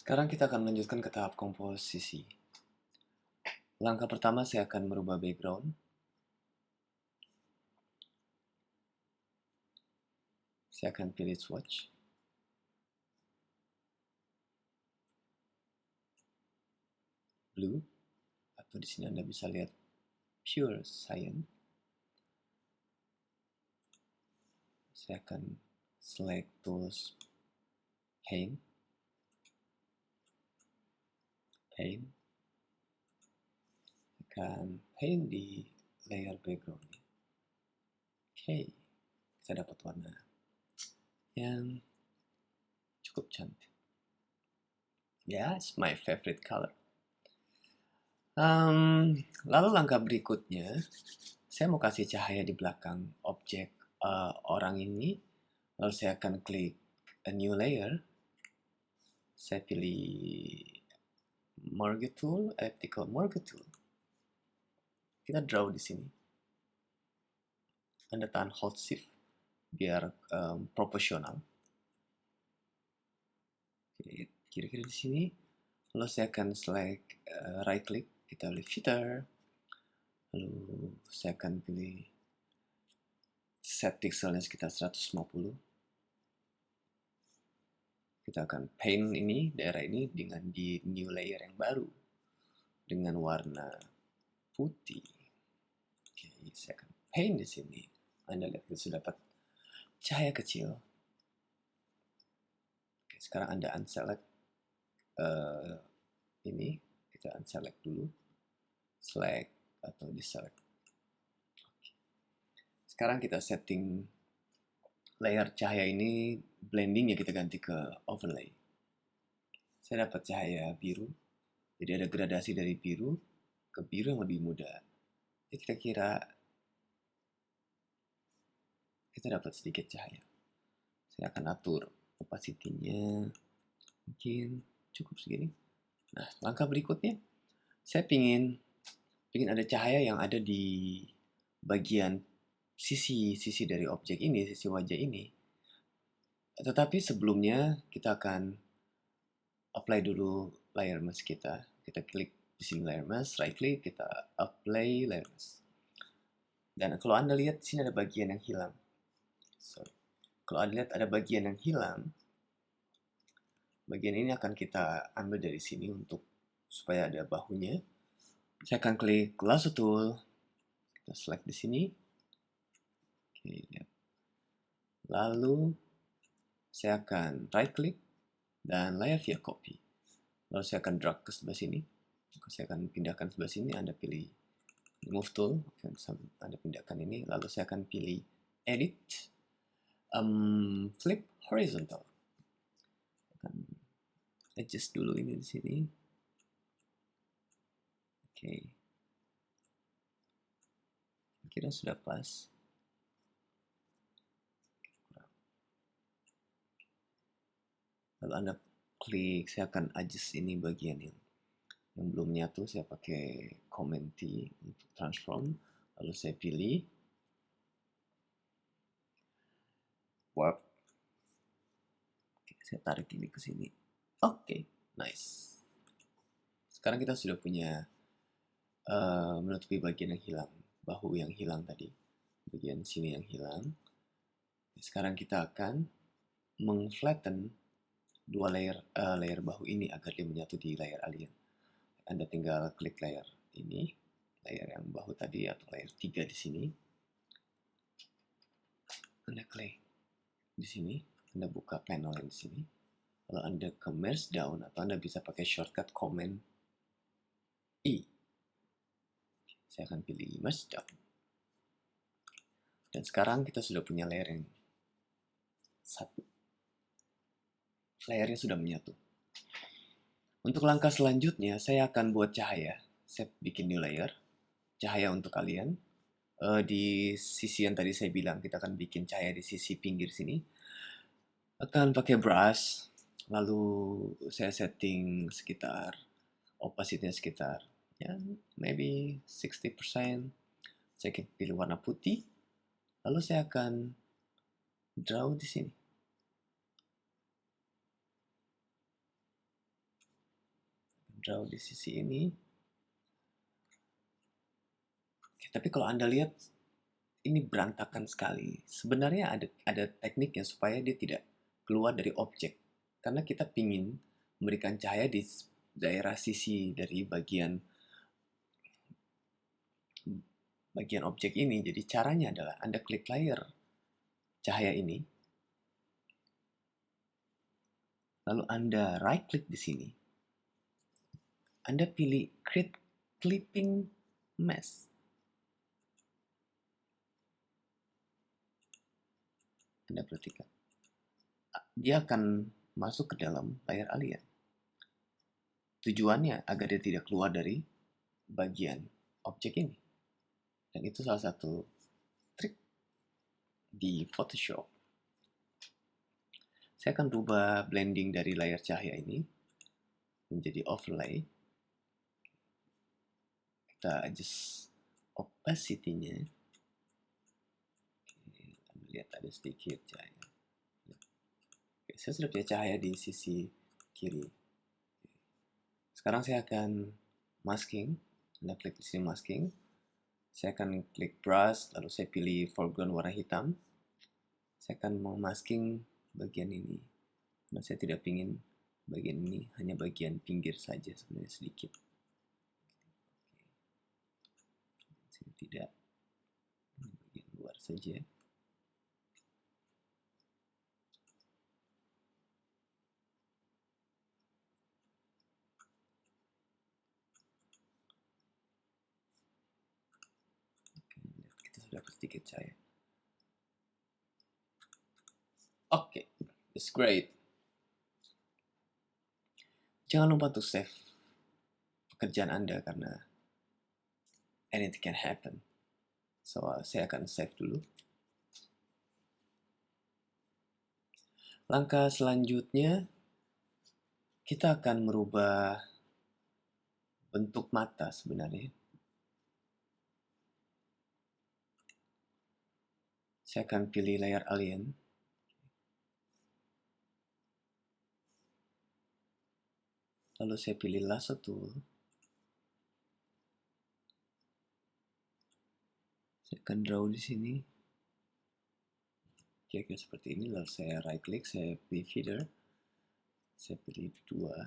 Sekarang kita akan melanjutkan ke tahap komposisi. Langkah pertama saya akan merubah background. Saya akan pilih swatch. Blue. Atau di sini Anda bisa lihat pure cyan. Saya akan select tools paint. Akan paint di layer background. Oke, saya dapat warna yang cukup cantik. It's my favorite color. Lalu langkah berikutnya, saya mau kasih cahaya di belakang objek orang ini. Lalu saya akan klik a new layer. Saya pilih Merge Tool, Elliptical Merge Tool. Kita draw di sini. Anda tahan Hold Shift biar proporsional. Kira-kira di sini. Lalu saya akan select right click, kita pilih filter. Lalu saya akan pilih set pixelnya sekitar 150. Kita akan paint ini, daerah ini dengan di new layer yang baru dengan warna putih. Oke, saya akan paint di sini. Anda lihat kita sudah dapat cahaya kecil. Oke, sekarang Anda unselect ini, kita unselect dulu, select atau deselect. Sekarang kita setting layer cahaya ini, blendingnya kita ganti ke overlay. Saya dapat cahaya biru, jadi ada gradasi dari biru ke biru yang lebih muda. Jadi kira-kira kita dapat sedikit cahaya. Saya akan atur opacity-nya, mungkin cukup segini. Nah, langkah berikutnya, saya pingin ada cahaya yang ada di bagian sisi dari objek ini, sisi wajah ini. Tetapi sebelumnya kita akan apply dulu layer mask kita. Kita klik di sini layer mask, right click, kita apply layer mask. Dan kalau Anda lihat di sini ada bagian yang hilang. Kalau Anda lihat ada bagian yang hilang, bagian ini akan kita ambil dari sini untuk supaya ada bahunya. Saya akan klik lasso tool, kita select di sini. Oke, lihat. Lalu saya akan right click dan layer via copy. Lalu saya akan drag ke sebelah sini. Saya akan pindahkan sebelah sini. Anda pilih move tool, Anda pindahkan ini. Lalu saya akan pilih edit, flip horizontal. Akan adjust dulu ini di sini. Oke. Kira sudah pas. Lalu Anda klik, saya akan adjust ini bagian yang belum nyatu. Saya pakai Command T untuk transform. Lalu saya pilih warp. Oke, saya tarik ini ke sini. Oke, nice. Sekarang kita sudah punya menutupi bagian yang hilang, bahu yang hilang tadi, bagian sini yang hilang. Sekarang kita akan mengflatten dua layer bahu ini agar dia menyatu di layer alien. Anda tinggal klik layer ini, layer yang bahu tadi atau layer 3 di sini. Anda klik di sini, Anda buka panel yang di sini. Lalu Anda ke merge down atau Anda bisa pakai shortcut Command I. Saya akan pilih merge down. Dan sekarang kita sudah punya layer yang satu. Layernya sudah menyatu. Untuk langkah selanjutnya, saya akan buat cahaya. Saya bikin new layer. Cahaya untuk kalian. Di sisi yang tadi saya bilang, kita akan bikin cahaya di sisi pinggir sini. Akan pakai brush. Lalu saya setting sekitar, opacity-nya sekitar, maybe 60%. Saya pilih warna putih. Lalu saya akan draw di sini. draw di sisi ini. Oke, tapi kalau Anda lihat ini berantakan sekali. Sebenarnya ada tekniknya supaya dia tidak keluar dari objek. Karena kita ingin memberikan cahaya di daerah sisi dari bagian objek ini. Jadi caranya adalah Anda klik layer cahaya ini. Lalu Anda right click di sini. Anda pilih create clipping mask. Anda perhatikan. Dia akan masuk ke dalam layar alien. Tujuannya agar dia tidak keluar dari bagian objek ini. Dan itu salah satu trik di Photoshop. Saya akan rubah blending dari layar cahaya ini menjadi overlay. Kita adjust opacity-nya. Lihat ada sedikit cahaya. Oke, saya sudah punya cahaya di sisi kiri. Sekarang saya akan masking. Anda klik di sini masking. Saya akan klik brush, lalu saya pilih foreground warna hitam. Saya akan mau masking bagian ini. Karena saya tidak ingin bagian ini, hanya bagian pinggir saja sebenarnya sedikit. Saya tidak, bagian luar saja. Kita sudah dapat sedikit cahaya. Oke, it's great. Jangan lupa untuk save pekerjaan Anda karena anything can happen. So, saya akan save dulu. Langkah selanjutnya, kita akan merubah bentuk mata sebenarnya. Saya akan pilih layar alien. Lalu saya pilih lasso tool. Saya akan draw di sini. Kira-kira seperti ini. Lalu saya right click, saya pilih feather. Saya pilih dua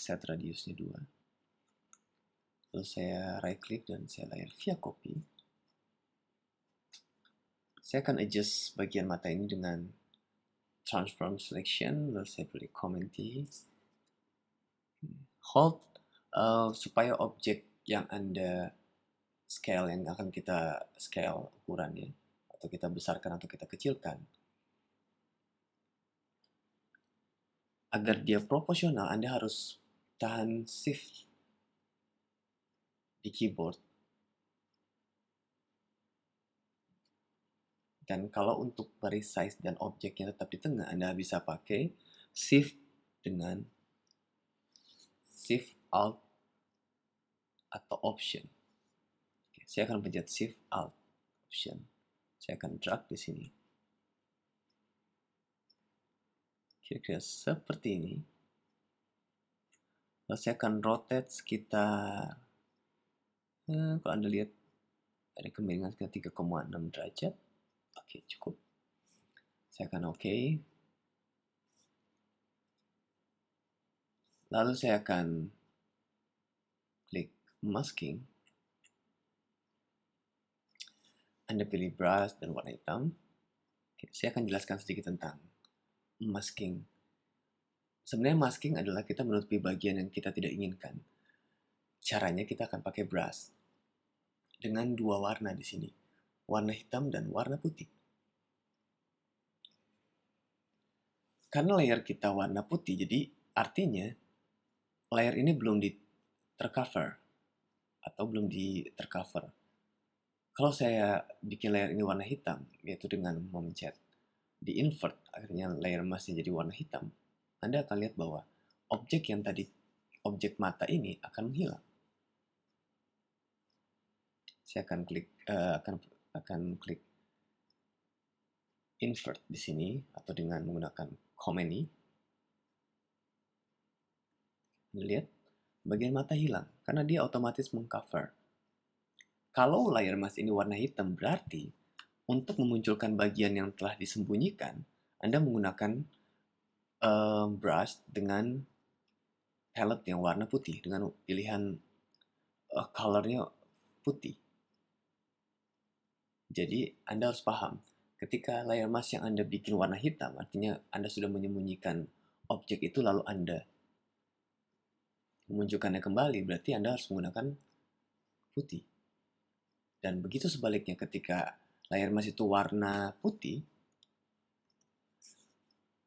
set radiusnya 2. Lalu saya right click dan saya layer via copy. Saya akan adjust bagian mata ini dengan transform selection. Lalu saya pilih comment T. Hold supaya objek yang Anda scale, yang akan kita scale ukurannya, atau kita besarkan atau kita kecilkan, agar dia proporsional, Anda harus tahan shift di keyboard. Dan kalau untuk resize dan objeknya tetap di tengah, Anda bisa pakai shift dengan shift alt atau option. Oke, saya akan pencet shift alt option. Saya akan drag di sini. Kira-kira seperti ini. Lalu saya akan rotate sekitar, kalau Anda lihat ada kemiringan sekitar 3,6 derajat. Oke, cukup. Saya akan oke. Lalu saya akan klik masking. Anda pilih brush dan warna hitam. Oke, saya akan jelaskan sedikit tentang masking. Sebenarnya masking adalah kita menutupi bagian yang kita tidak inginkan. Caranya kita akan pakai brush dengan 2 warna di sini, warna hitam dan warna putih. Karena layer kita warna putih, jadi artinya layer ini belum tercover atau belum tercover. Kalau saya bikin layer ini warna hitam, yaitu dengan memencet di invert, akhirnya layer masknya jadi warna hitam, Anda akan lihat bahwa objek yang tadi, objek mata ini akan menghilang. Saya akan klik klik invert di sini atau dengan menggunakan command ini. Anda lihat bagian mata hilang karena dia otomatis mengcover. Kalau layer mask ini warna hitam, berarti untuk memunculkan bagian yang telah disembunyikan, Anda menggunakan brush dengan palette yang warna putih, dengan pilihan colornya putih. Jadi Anda harus paham, ketika layer mask yang Anda bikin warna hitam, artinya Anda sudah menyembunyikan objek itu lalu Anda memunculkannya kembali, berarti Anda harus menggunakan putih. Dan begitu sebaliknya, ketika layer mask itu warna putih,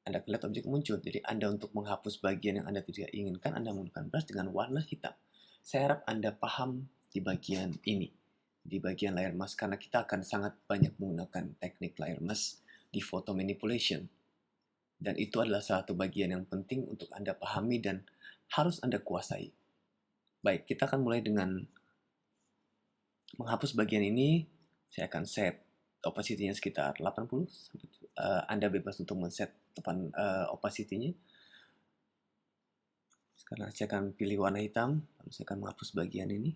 Anda lihat objek muncul. Jadi Anda untuk menghapus bagian yang Anda tidak inginkan, Anda menggunakan brush dengan warna hitam. Saya harap Anda paham di bagian ini, di bagian layer mask, karena kita akan sangat banyak menggunakan teknik layer mask di photo manipulation. Dan itu adalah satu bagian yang penting untuk Anda pahami dan harus Anda kuasai. Baik, kita akan mulai dengan menghapus bagian ini. Saya akan set opacity-nya sekitar 80. Anda bebas untuk men-set opacity-nya. Sekarang saya akan pilih warna hitam, lalu saya akan menghapus bagian ini.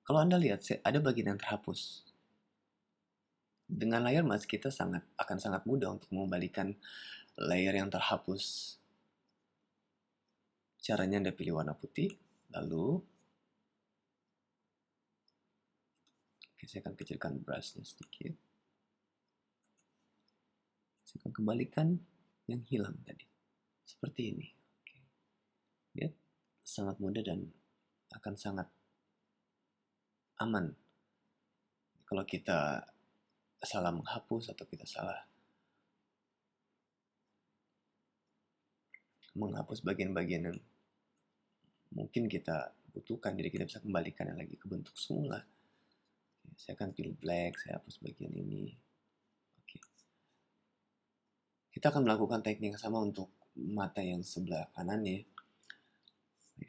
Kalau Anda lihat, ada bagian yang terhapus. Dengan layer mask kita akan sangat mudah untuk mengembalikan layer yang terhapus. Caranya Anda pilih warna putih, lalu saya akan kecilkan brushnya sedikit. Saya akan kembalikan yang hilang tadi. Seperti ini. Lihat, sangat mudah dan akan sangat aman. Kalau kita salah menghapus atau kita salah menghapus bagian-bagian yang mungkin kita butuhkan, jadi kita bisa kembalikan yang lagi ke bentuk semula. Saya akan pilih black, saya hapus bagian ini. Oke. Kita akan melakukan teknik yang sama untuk mata yang sebelah kanan ya.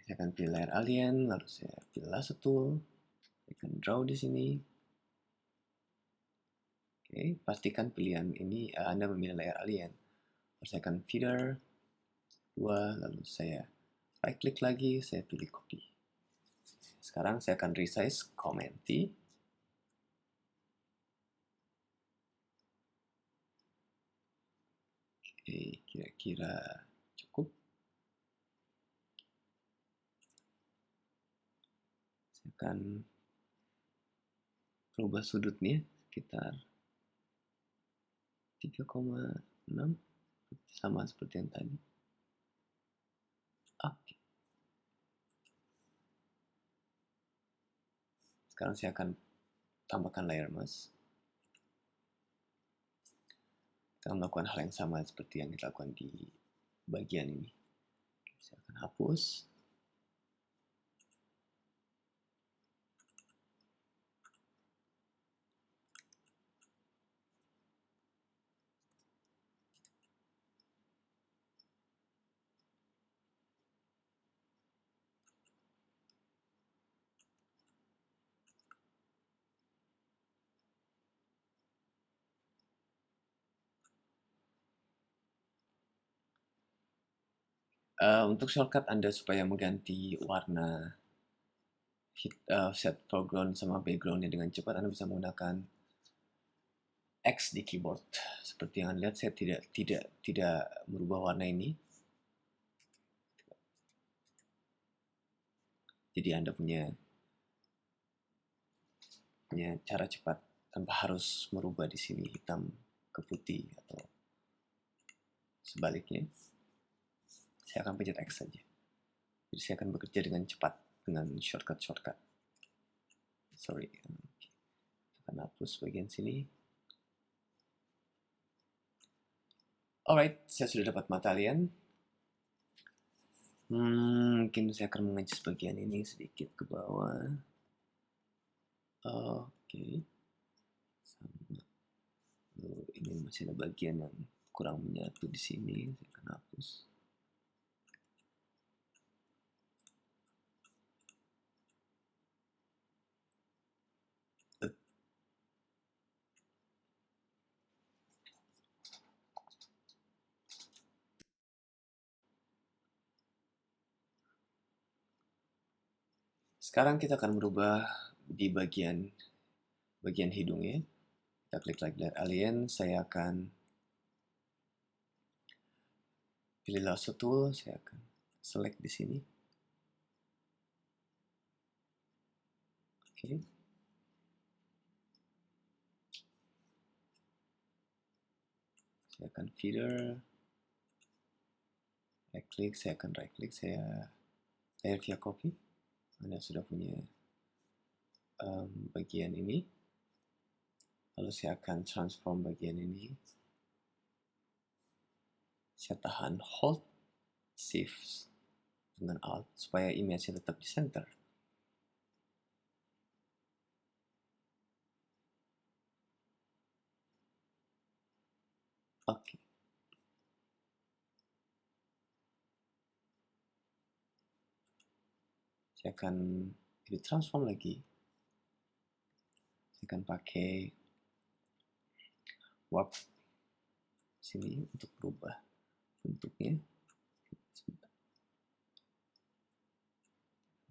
Saya akan pilih layer alien, lalu saya pilih lasso tool, saya akan draw di sini. Oke, pastikan pilihan ini Anda memilih layer alien. Lalu saya akan feather 2, lalu saya right click lagi, saya pilih copy. Sekarang saya akan resize comment T. Oke, kira-kira cukup. Saya akan rubah sudutnya sekitar 3,6, sama seperti yang tadi. Oke. Sekarang saya akan tambahkan layer mask. Kita akan melakukan hal yang sama seperti yang kita lakukan di bagian ini. Saya akan hapus. Untuk shortcut Anda supaya mengganti warna set foreground sama backgroundnya dengan cepat, Anda bisa menggunakan X di keyboard. Seperti yang Anda lihat, saya tidak merubah warna ini. Jadi Anda punya cara cepat tanpa harus merubah di sini hitam ke putih atau sebaliknya. Saya akan pencet X saja. Jadi saya akan bekerja dengan cepat dengan shortcut. Sorry. Akan hapus bagian sini. Alright, saya sudah dapat mata alien. Mungkin saya akan mengadjust bagian ini sedikit ke bawah. Oke. Sama. Lalu ini masih ada bagian yang kurang menyatu di sini. Saya akan hapus. Sekarang kita akan merubah di bagian hidungnya. Kita klik like layer alien, saya akan pilih lasso tool, saya akan select di sini. Oke. Saya akan feather, right click, saya akan right click, saya layer via copy. Anda sudah punya bagian ini. Lalu saya akan transform bagian ini. Saya tahan hold shift dengan alt supaya image-nya tetap di center. Oke. Saya akan edit transform lagi. Saya akan pakai warp sini untuk berubah bentuknya. Sebentar.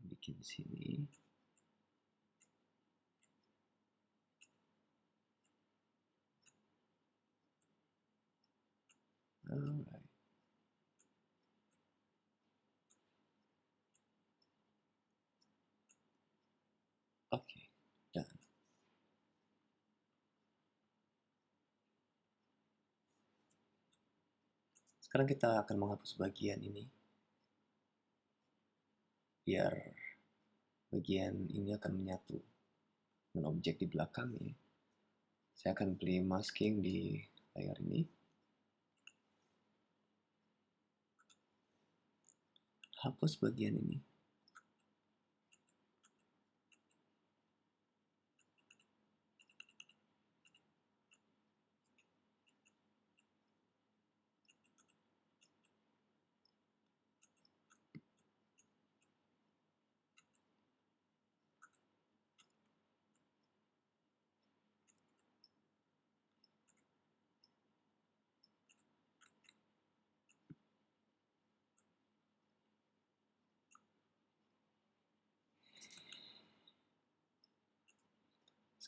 Bikin sini. Alright. Oke, dan sekarang kita akan menghapus bagian ini biar bagian ini akan menyatu dengan objek di belakangnya. Saya akan pilih masking di layar ini. Hapus bagian ini.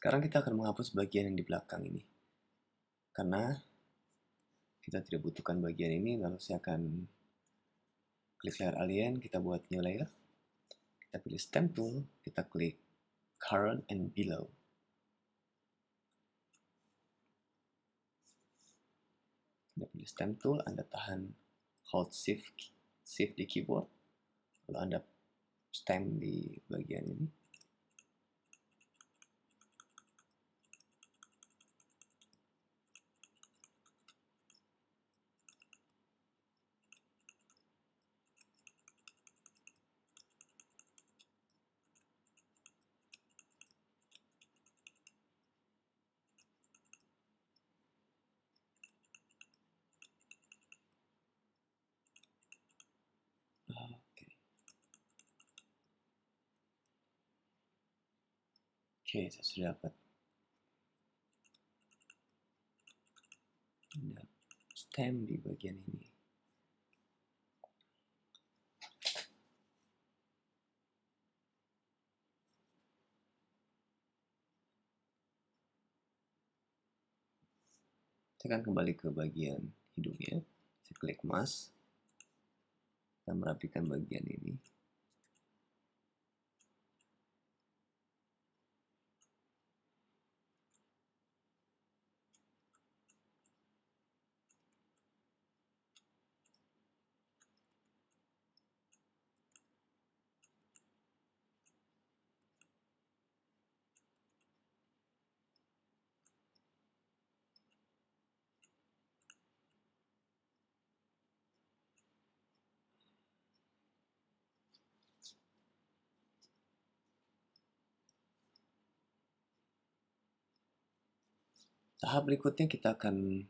Sekarang kita akan menghapus bagian yang di belakang ini. Karena kita tidak butuhkan bagian ini, lalu saya akan klik layer alien, kita buat new layer. Kita pilih stamp tool, kita klik current and below. Anda pilih stamp tool, Anda tahan hold shift di keyboard, lalu Anda stamp di bagian ini. Oke, saya sudah dapat. Anda stamp di bagian ini. Saya akan kembali ke bagian hidungnya. Saya klik mask dan merapikan bagian ini. Tahap berikutnya kita akan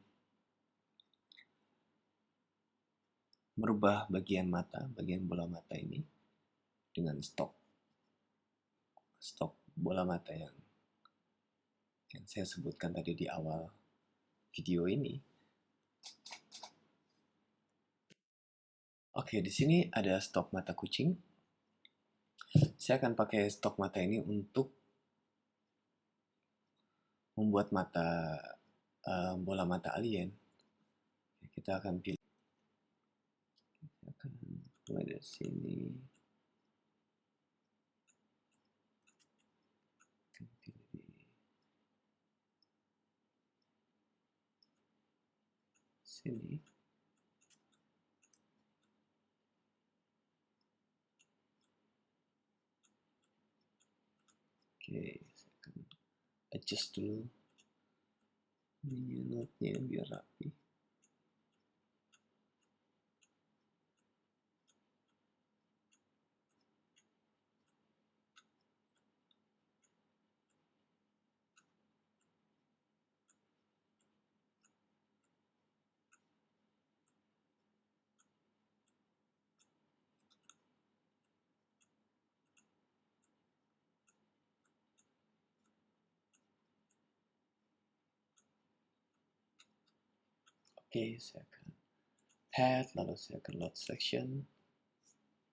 merubah bagian mata, bagian bola mata ini dengan stok bola mata yang saya sebutkan tadi di awal video ini. Oke, di sini ada stok mata kucing. saya akan pakai stok mata ini untuk membuat bola mata alien. Kita akan pilih, kita akan mulai dari sini. Pilih di sini. Oke, saya akan adjust dulu ininya, node-nya biar rapi. Oke, saya akan add, lalu saya akan load selection.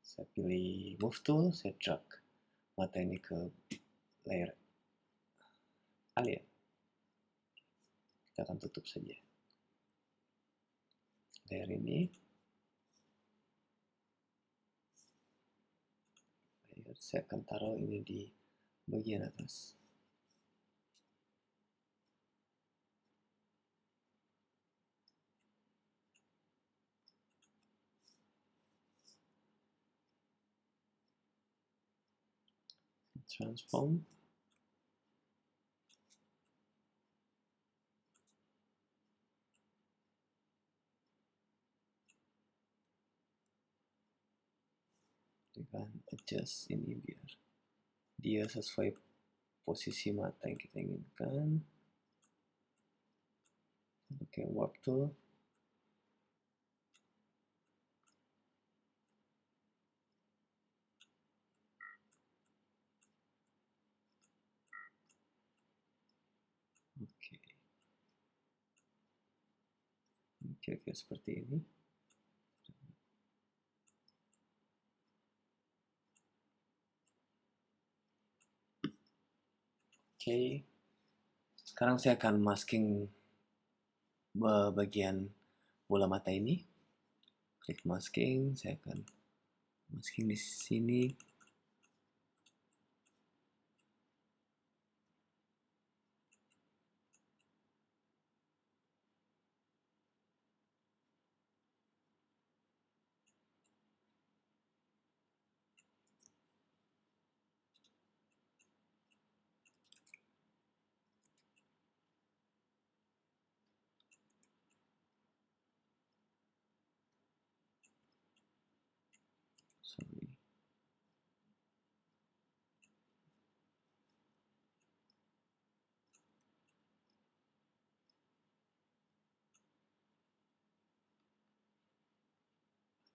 Saya pilih move tool, saya drag mata ini ke layer alien. Kita akan tutup saja layer ini. Saya akan taruh ini di bagian atas. Transform. Dengan adjust ini biar dia sesuai posisi mata yang kita inginkan. Pakai warp tool. Oke. Kira-kira seperti ini. Oke. Sekarang saya akan masking bagian bola mata ini. Klik masking, saya akan masking di sini. Sorry.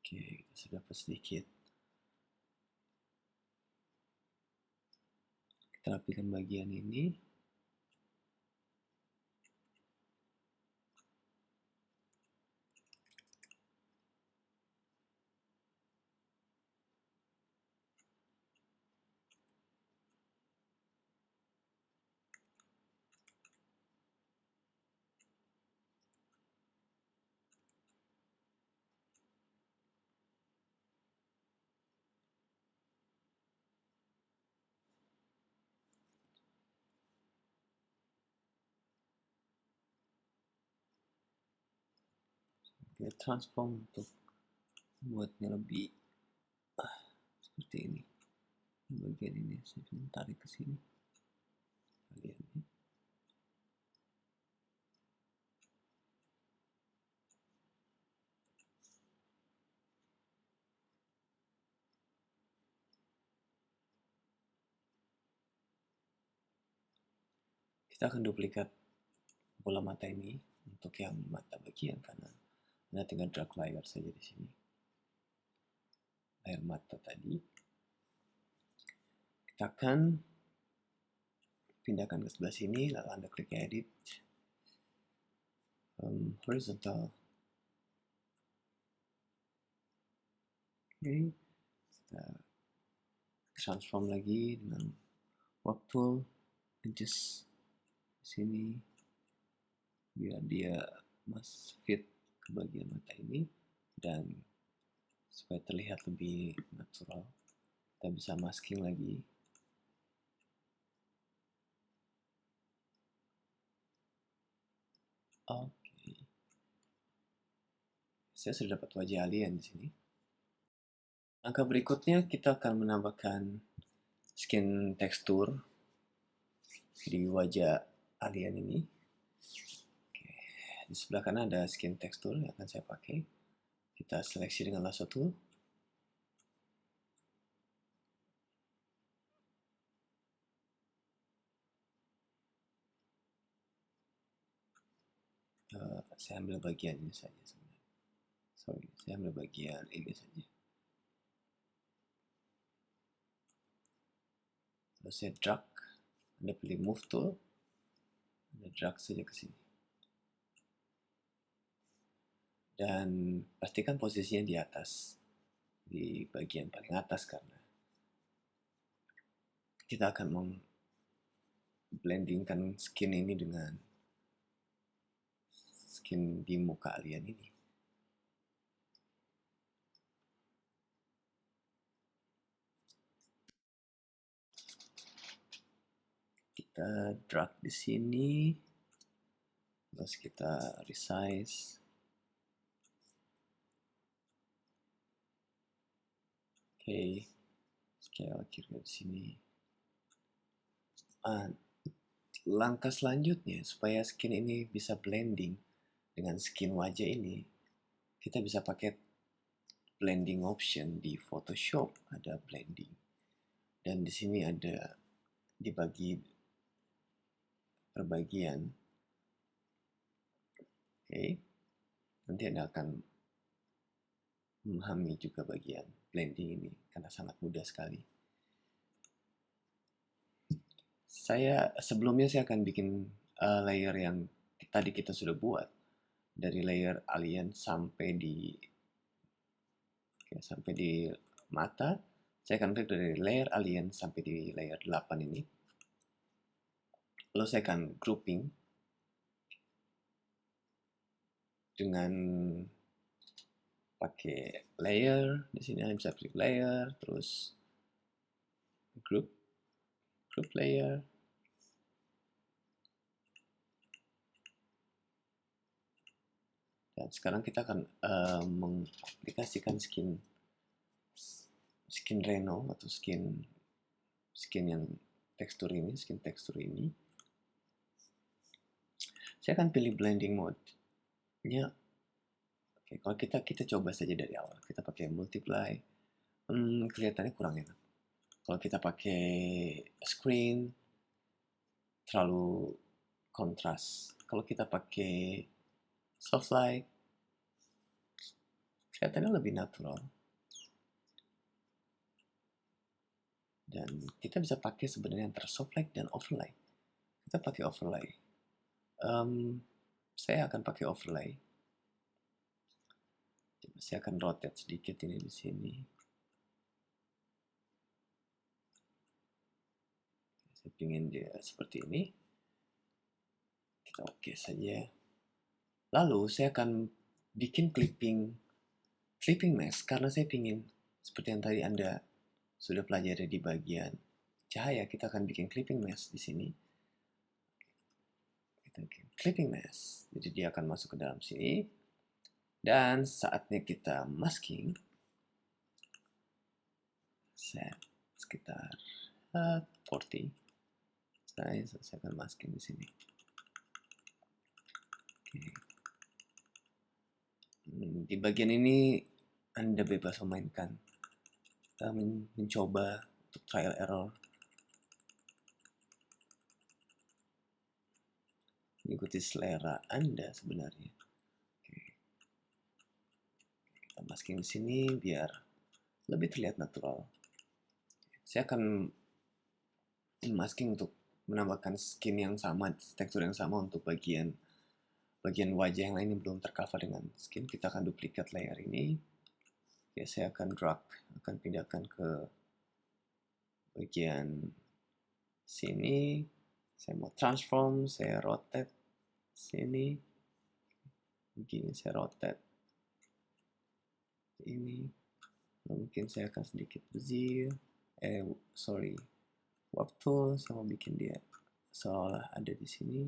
Oke, kita sudah dapat sedikit. Kita rapikan bagian ini. Kita transform untuk membuatnya lebih seperti ini. Bagian ini saya akan tarik ke sini. Bagian ini. Kita akan duplikat bola mata ini untuk yang mata bagian kanan. Anda tinggal drag layer saja di sini. Layer mata tadi. Kita akan pindahkan ke sebelah sini, lalu Anda klik edit. Horizontal. Oke. Kita transform lagi dengan warp tool, adjust sini biar dia fit ke bagian mata ini, dan supaya terlihat lebih natural kita bisa masking lagi. Oke. Saya sudah dapat wajah alien di sini. Langkah berikutnya kita akan menambahkan skin tekstur di wajah alien ini. Oke. Di sebelah kanan ada skin tekstur yang akan saya pakai. Kita seleksi dengan lasso tool. Saya ambil bagian ini saja sebenarnya. Sorry, saya ambil bagian ini saja. Lalu saya drag, Anda pilih move tool, Anda drag saja ke sini. Dan pastikan posisinya di atas, di bagian paling atas, karena kita akan memblendingkan skin ini dengan skin di muka alien ini. Kita drag di sini, terus kita resize. Oke, scale kira di sini. Langkah selanjutnya supaya skin ini bisa blending dengan skin wajah ini, kita bisa pakai blending option di Photoshop. Ada blending, dan di sini ada dibagi per bagian. Oke, nanti Anda akan memahami juga bagian blending ini karena sangat mudah sekali. Sebelumnya saya akan bikin layer yang tadi kita sudah buat, dari layer alien sampai di mata. Saya akan klik dari layer alien sampai di layer 8 ini. Lalu saya akan grouping dengan pakai layer. Di sini Anda bisa klik layer, terus group layer. Dan sekarang kita akan mengaplikasikan skin Reno atau skin yang tekstur ini, skin tekstur ini. Saya akan pilih blending mode-nya. Oke, kalau kita coba saja dari awal. Kita pakai multiply. Kelihatannya kurang enak. Kalau kita pakai screen, terlalu kontras. Kalau kita pakai soft light, kelihatannya lebih natural. Dan kita bisa pakai sebenarnya antara soft light dan overlay. Kita pakai overlay. Saya akan pakai overlay. Saya akan rotate sedikit ini di sini. Saya ingin dia seperti ini. Kita oke saja. Lalu saya akan bikin clipping mask karena saya ingin seperti yang tadi Anda sudah pelajari di bagian cahaya. Kita akan bikin clipping mask di sini. Kita bikin clipping mask. Jadi dia akan masuk ke dalam sini. Dan saatnya kita masking. Set sekitar 40. Saya akan masking di sini. Oke. Di bagian ini Anda bebas memainkan, mencoba untuk trial error, mengikuti selera Anda sebenarnya. Oke. Kita masking di sini biar lebih terlihat natural. Saya akan masking untuk menambahkan skin yang sama, tekstur yang sama untuk bagian wajah yang lain yang belum tercover dengan skin. Kita akan duplikat layer ini. Ya, saya akan drag, akan pindahkan ke bagian sini, saya mau transform, saya rotate sini, begini saya rotate ini, mungkin saya akan sedikit bezier, warp tool, saya mau bikin dia seolah ada di sini.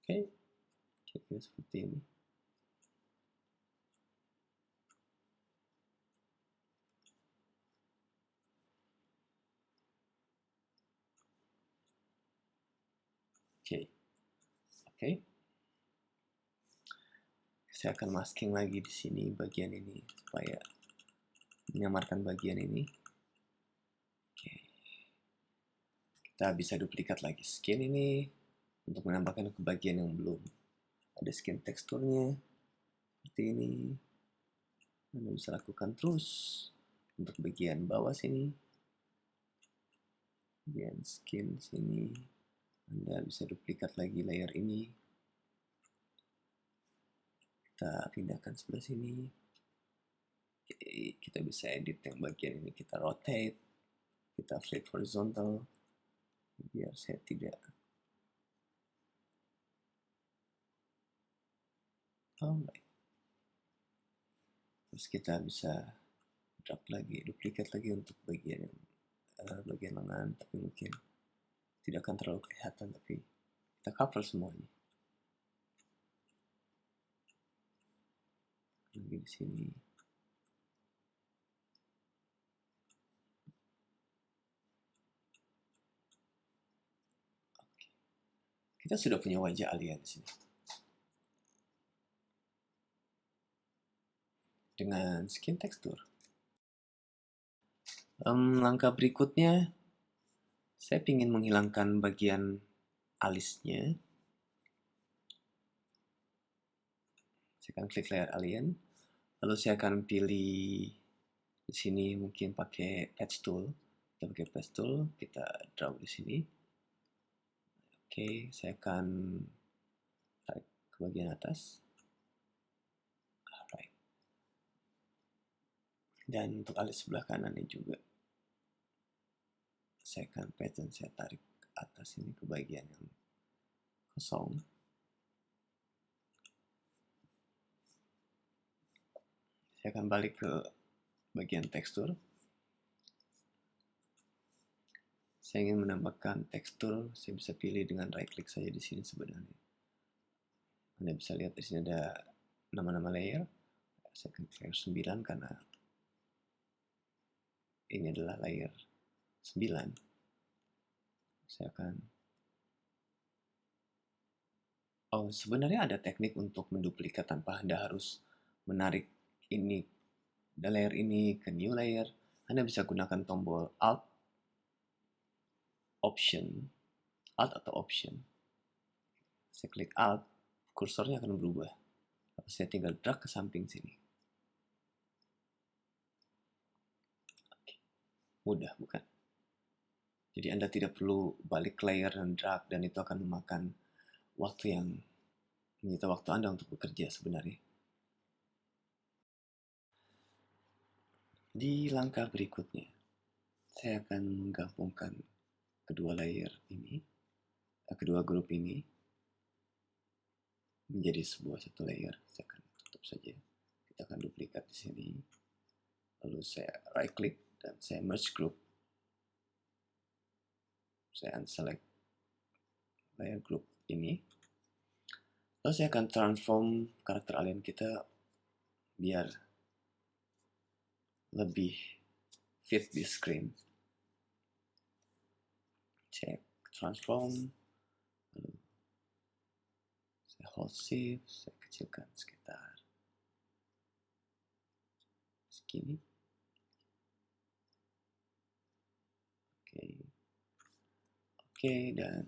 Oke, kira-kira seperti ini. Oke. Saya akan masking lagi di sini bagian ini supaya menyamarkan bagian ini. Oke. Kita bisa duplikat lagi skin ini untuk menambahkan ke bagian yang belum ada skin teksturnya seperti ini. Anda bisa lakukan terus untuk bagian bawah sini, bagian skin sini. Anda bisa duplikat lagi layer ini. Kita pindahkan sebelah sini. Oke, kita bisa edit yang bagian ini, kita rotate, kita flip horizontal biar saya tidak terus kita bisa drag lagi, duplikat lagi untuk bagian lengan, tapi mungkin tidak akan terlalu kelihatan, tapi kita cover semuanya. Lagi di sini. Oke. Kita sudah punya wajah alien di sini. Dengan skin tekstur. Langkah berikutnya, saya ingin menghilangkan bagian alisnya. Saya akan klik layer alien, lalu saya akan pilih di sini mungkin pakai patch tool. Kita pakai patch tool, kita draw di sini. Oke, saya akan tarik ke bagian atas. Alright. Dan untuk alis sebelah kanannya juga, saya akan pattern, saya tarik ke atas ini ke bagian yang kosong. Saya akan balik ke bagian tekstur. Saya ingin menambahkan tekstur, saya bisa pilih dengan right click saja di sini sebenarnya. Anda bisa lihat di sini ada nama-nama layer. Saya akan layer 9 karena ini adalah layer 9. Saya akan sebenarnya ada teknik untuk menduplikat tanpa Anda harus menarik ini layer ini ke new layer. Anda bisa gunakan tombol Alt atau Option. Saya klik Alt, kursornya akan berubah. Lalu saya tinggal drag ke samping sini. Oke. Mudah, bukan? Jadi Anda tidak perlu balik layer dan drag, dan itu akan memakan waktu yang menyita waktu Anda untuk bekerja sebenarnya. Di langkah berikutnya, saya akan menggabungkan kedua layer ini, kedua grup ini menjadi satu layer. Saya akan tutup saja. Kita akan duplikat di sini. Lalu saya right click dan saya merge group. Saya unselect layer group ini. Lalu saya akan transform karakter alien kita biar lebih fit di screen. Saya transform, lalu saya hold shift, saya kecilkan sekitar segini. Oke, dan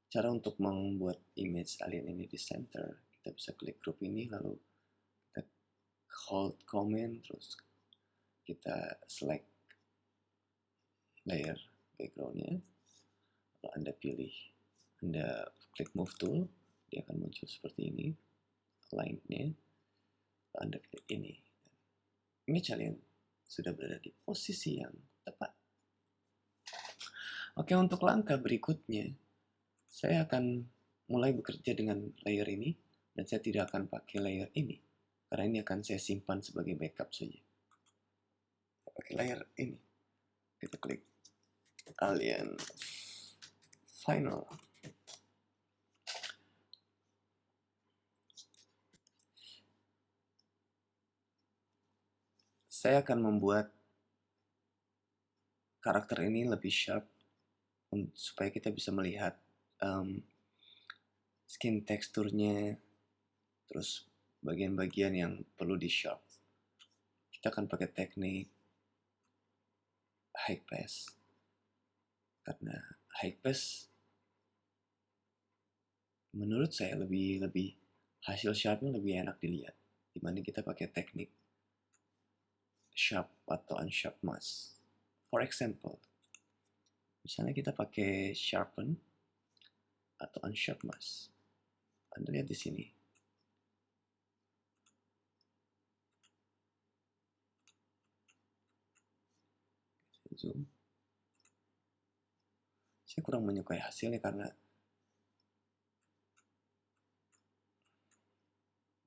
cara untuk membuat image alien ini di center, kita bisa klik group ini, lalu kita hold command, terus kita select layer backgroundnya, lalu Anda pilih, Anda klik move tool, dia akan muncul seperti ini, line-nya, lalu Anda klik ini. Image kalian sudah berada di posisi yang tepat. Oke, untuk langkah berikutnya, saya akan mulai bekerja dengan layer ini, dan saya tidak akan pakai layer ini, karena ini akan saya simpan sebagai backup saja. Pakai layer ini, kita klik Alien Final. Saya akan membuat karakter ini lebih sharp supaya kita bisa melihat skin teksturnya, terus bagian-bagian yang perlu di sharp. Kita akan pakai teknik high pass, karena high pass menurut saya lebih hasil sharpnya lebih enak dilihat dibanding kita pakai teknik sharp atau unsharp mask. For example, misalnya kita pakai sharpen atau unsharp mask. Anda lihat di sini. Zoom. Saya kurang menyukai hasilnya karena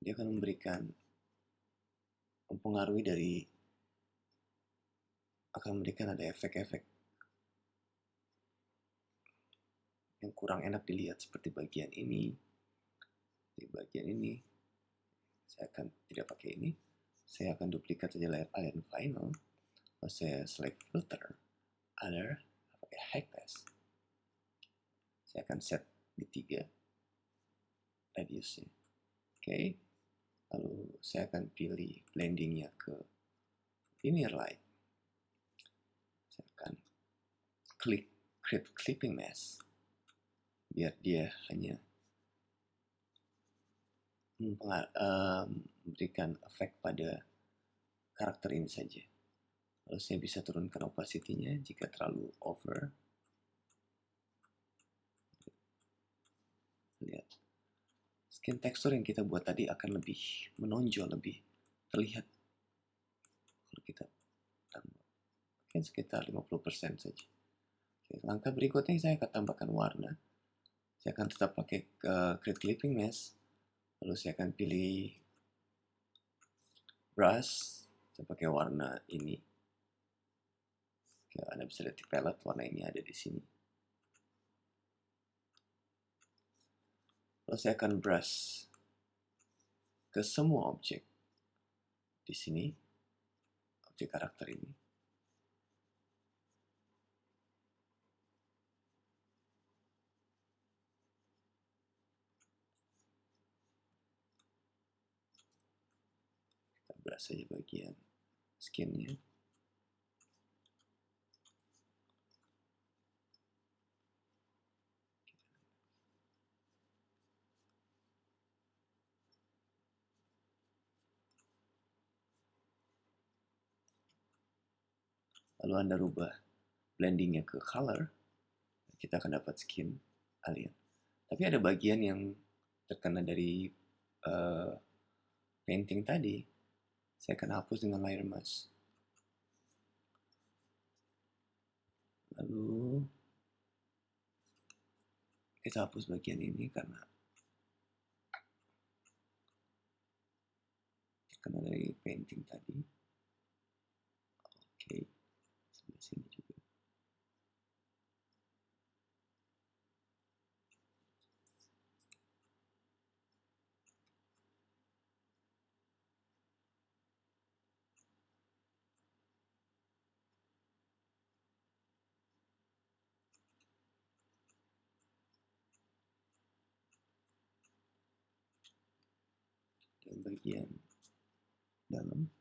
dia akan memberikan ada efek-efek yang kurang enak dilihat seperti bagian ini. Di bagian ini saya akan tidak pakai ini. Saya akan duplikat saja layer Alien Final. Lalu saya select filter, other, pakai high pass. Saya akan set di 3 radiusnya. Oke. Lalu saya akan pilih blendingnya ke linear light. Saya akan klik create clipping mask biar dia hanya memberikan efek pada karakter ini saja. Lalu saya bisa turunkan opacity-nya jika terlalu over. Lihat, skin texture yang kita buat tadi akan lebih menonjol, lebih terlihat kalau kita tambah. Mungkin sekitar 50% saja. Oke, langkah berikutnya saya akan tambahkan warna. Saya akan tetap pakai create clipping mask. Lalu saya akan pilih brush. Saya pakai warna ini. Oke, Anda bisa lihat di palette warna ini ada di sini. Lalu saya akan brush ke semua objek di sini, objek karakter ini. Kita brush saja bagian skinnya. Lalu Anda rubah blendingnya ke color, kita akan dapat skin alien. Tapi ada bagian yang terkena dari painting tadi. Saya akan hapus dengan layer mask. Lalu kita hapus bagian ini karena terkena dari painting tadi. Oke, sebelah sini juga. Dan bagian dalam.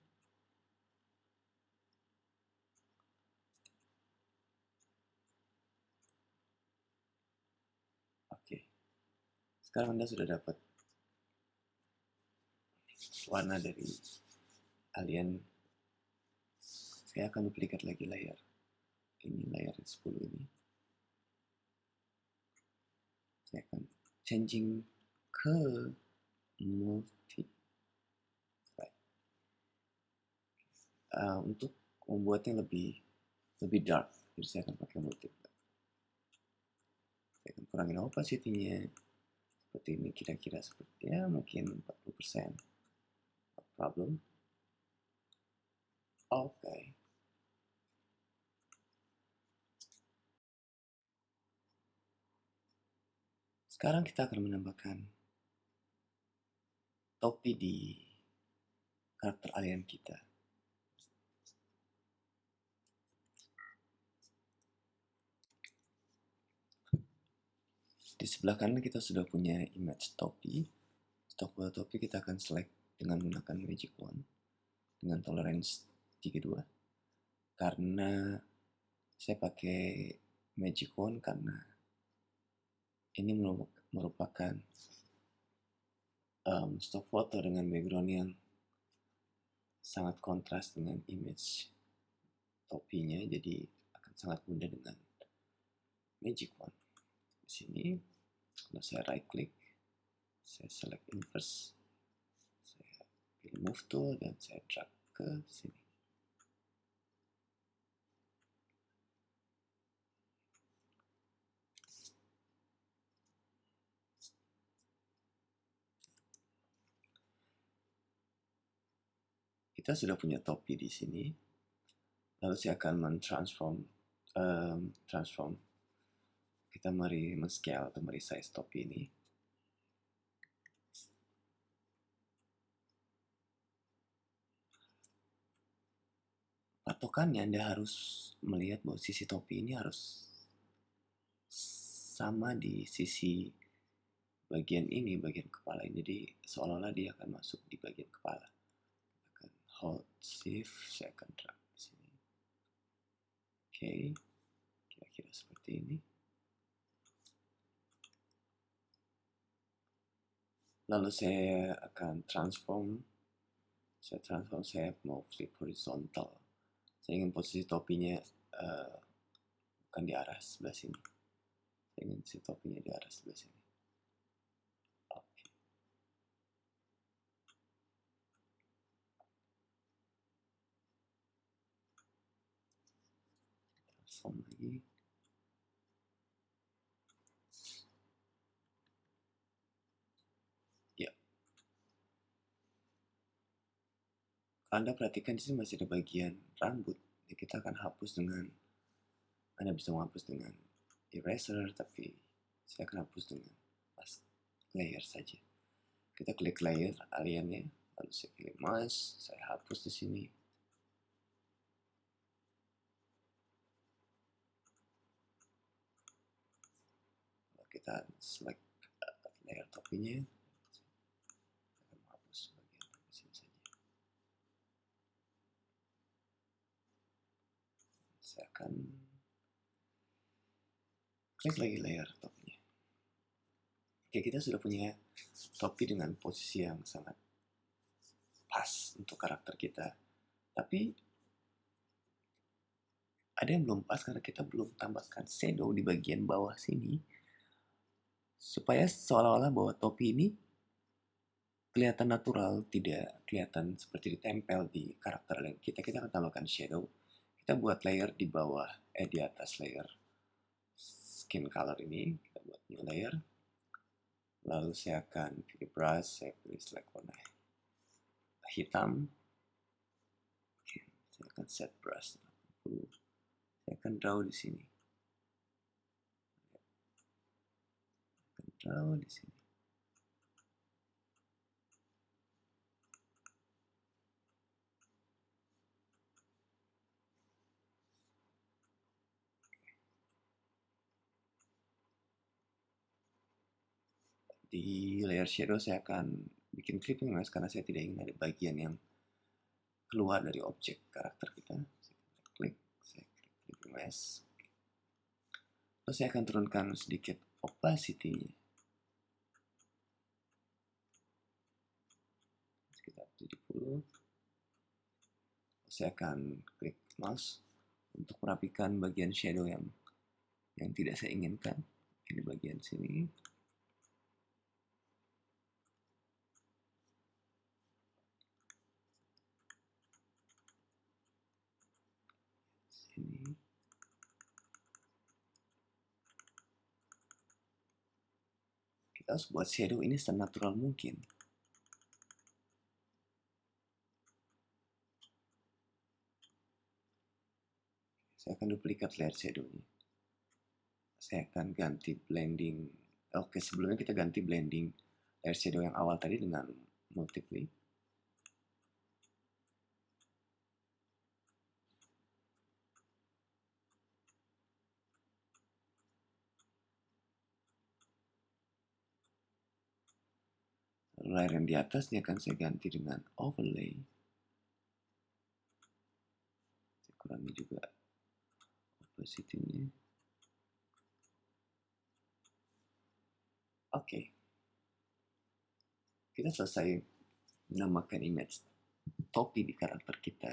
Oke, sekarang Anda sudah dapat warna dari alien. Saya akan duplikat lagi layer ini layer 10 ini. Saya akan changing ke multi untuk membuatnya lebih dark. Jadi saya akan pakai multi. Saya akan kurangin opacity-nya seperti ini, kira-kira seperti ya mungkin 40%. No problem. Oke. Sekarang kita akan menambahkan topi di karakter alien kita. Di sebelah kanan kita sudah punya image topi. Stok topi kita akan select dengan menggunakan magic wand dengan tolerance 32. Karena saya pakai magic wand karena ini merupakan stock foto dengan background yang sangat kontras dengan image topinya, jadi akan sangat mudah dengan magic wand. Di sini kalau saya right click, saya select inverse, saya pilih move tool dan saya drag ke sini. Kita sudah punya topi di sini. Lalu saya akan transform. Kita mari men-scale atau resize topi ini. Patokannya Anda harus melihat bahwa sisi topi ini harus sama di sisi bagian ini, bagian kepala ini. Jadi seolah-olah dia akan masuk di bagian kepala. Akan hold shift, saya akan drag di sini. Oke, kira-kira seperti ini. Lalu saya akan transform. Saya mau flip horizontal. Saya ingin posisi topinya bukan di arah sebelah sini. Saya ingin si topinya di arah sebelah sini. Oke. Transform lagi. Ya. Anda perhatikan di sini masih ada bagian rambut. Jadi kita akan hapus dengan, Anda bisa menghapus dengan eraser, tapi saya akan hapus dengan mask layer saja. Kita klik layer aliennya, lalu saya pilih mask, saya hapus di sini. Lalu kita select layer topinya, saya akan menghapus bagian di sini saja. Saya akan klik lagi layer topinya. Oke, kita sudah punya topi dengan posisi yang sangat pas untuk karakter kita. Tapi ada yang belum pas karena kita belum tambahkan shadow di bagian bawah sini. Supaya seolah-olah bahwa topi ini kelihatan natural, tidak kelihatan seperti ditempel di karakter lain. Kita akan tambahkan shadow. Kita buat layer di bawah, di atas layer skin color ini. Kita buat new layer. Lalu saya akan pilih brush, saya pilih select warna hitam. Oke, saya akan set brush. Saya akan draw di sini. Saya akan draw di sini. Di layer shadow saya akan bikin clipping mask karena saya tidak ingin ada bagian yang keluar dari objek karakter kita. Saya klik clipping mask. Lalu saya akan turunkan sedikit opacity-nya. Sekitar 70. Lalu saya akan klik mouse. untuk merapikan bagian shadow yang tidak saya inginkan. Ini bagian sini. Sini. Kita harus buat shadow ini senatural mungkin. Saya akan duplikat layer shadow-nya. Saya akan ganti blending. Oke, sebelumnya kita ganti blending layer shadow yang awal tadi dengan multiply. Lalu layer yang di atasnya akan saya ganti dengan overlay. Saya kurangi juga opacity-nya. Oke. Kita selesai menambahkan image topi di karakter kita.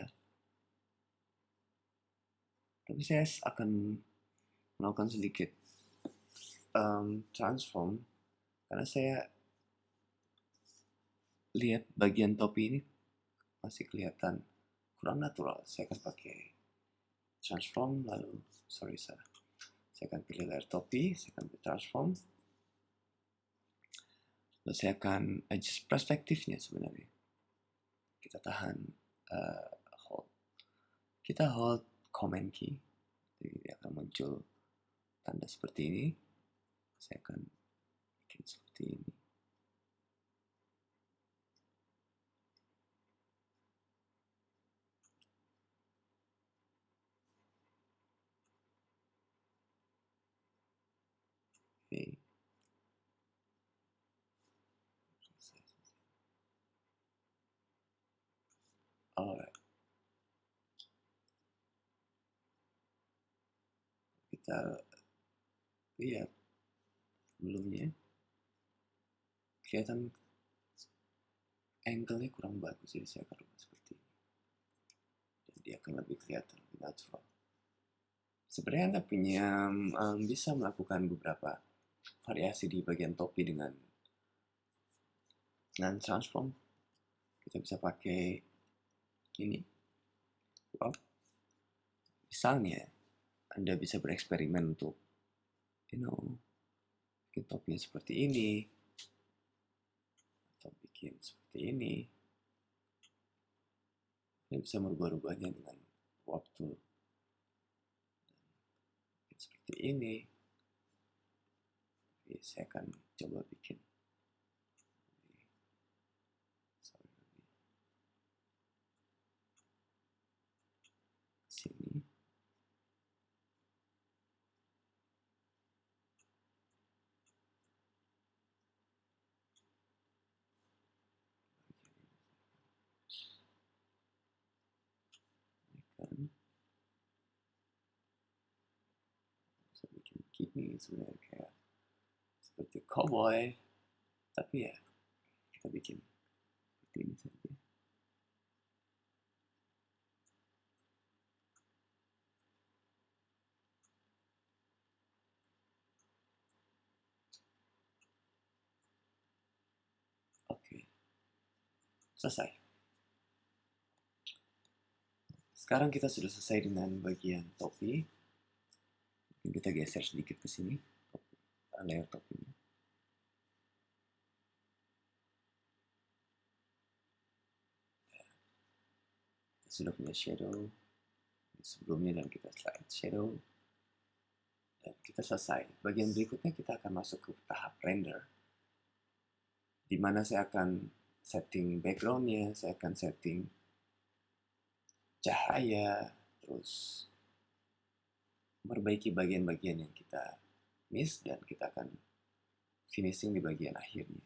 Tapi saya akan melakukan sedikit transform karena saya lihat bagian topi ini masih kelihatan kurang natural. Saya akan pakai transform, lalu saya akan pilih layer topi, saya akan pilih transform, lalu saya akan adjust perspektifnya. Sebenarnya kita tahan hold, kita hold command key, jadi dia akan muncul tanda seperti ini. Saya akan bikin seperti ini. Oke. Alright. Kita lihat sebelumnya kelihatan angle-nya kurang bagus, jadi saya akan rubah seperti ini dan dia akan lebih kelihatan, lebih natural. Sebenarnya Anda punya bisa melakukan beberapa variasi di bagian topi dengan transform. Kita bisa pakai ini. Misalnya Anda bisa bereksperimen untuk bikin topinya seperti ini atau bikin seperti ini. Anda bisa merubah-rubahnya dengan warp tool. Seperti ini. Oke, saya akan coba bikin sini. Bisa bikin begini sebenarnya, kayak seperti cowboy, tapi ya kita bikin seperti ini saja. Oke, selesai. Sekarang kita sudah selesai dengan bagian topi. Mungkin kita geser sedikit ke sini, layer topinya. Kita sudah punya shadow sebelumnya dan kita slide shadow. Dan kita selesai. Bagian berikutnya kita akan masuk ke tahap render, di mana saya akan setting backgroundnya, saya akan setting cahaya, terus memperbaiki bagian-bagian yang kita miss, dan kita akan finishing di bagian akhirnya.